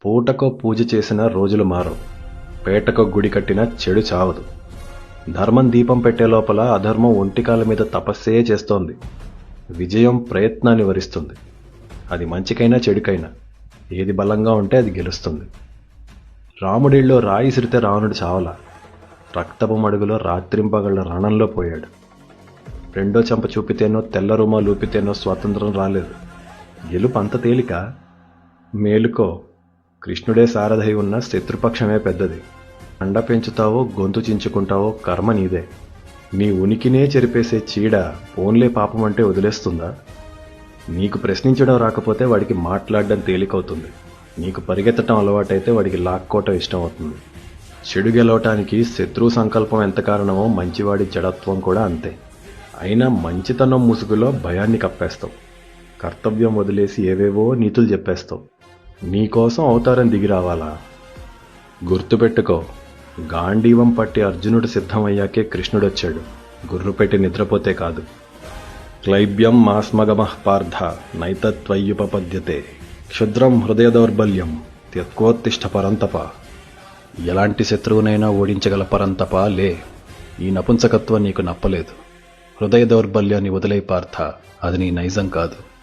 పూటకో పూజ చేసిన రోజులు మారవు. పేటకో గుడి కట్టిన చెడు చావదు. ధర్మం దీపం పెట్టే లోపల అధర్మం ఒంటికాల మీద తపస్సే చేస్తోంది. విజయం ప్రయత్నాన్ని వరిస్తుంది. అది మంచికైనా చెడుకైనా ఏది బలంగా ఉంటే అది గెలుస్తుంది. రాముడిల్లో రాయి సిరితే రావణుడు చావలా. రక్తపు మడుగులో రాత్రింపగళ్ళ రణంలో పోయాడు. రెండో చెంప చూపితేనో తెల్ల రుమా లూపితేనో స్వాతంత్రం రాలేదు. గెలుపు అంత తేలిక? మేలుకో, కృష్ణుడే సారథై ఉన్న శత్రుపక్షమే పెద్దది. అండ పెంచుతావో గొంతు చించుకుంటావో కర్మ నీదే. నీ ఉనికినే చెరిపేసే చీడ పోన్లే పాపం అంటే వదిలేస్తుందా? నీకు ప్రశ్నించడం రాకపోతే వాడికి మాట్లాడడం తేలికవుతుంది. నీకు పరిగెత్తటం అలవాటైతే వాడికి లాక్కోవటం ఇష్టం అవుతుంది. చెడు గెలవటానికి శత్రు సంకల్పం ఎంత కారణమో మంచివాడి జడత్వం కూడా అంతే. అయినా మంచితనం ముసుగులో భయాన్ని కప్పేస్తావు. కర్తవ్యం వదిలేసి ఏవేవో నీతులు చెప్పేస్తావు. నీకోసం అవతారం దిగి రావాలా? గుర్తుపెట్టుకో, గాంధీవం పట్టి అర్జునుడు సిద్ధమయ్యాకే కృష్ణుడొచ్చాడు. గుర్రు పెట్టి నిద్రపోతే కాదు. క్లైబ్యం మాస్మగమః పార్థ నైతత్వయ్యుపపద్యతే క్షుద్రం హృదయ దౌర్బల్యం త్యక్కోత్తిష్ట పరంతప. ఎలాంటి శత్రువునైనా ఓడించగల పరంతప లే. ఈ నపుంసకత్వం నీకు నప్పలేదు. హృదయ దౌర్బల్యాన్ని వదిలే పార్థ, అది నీ నైజం కాదు.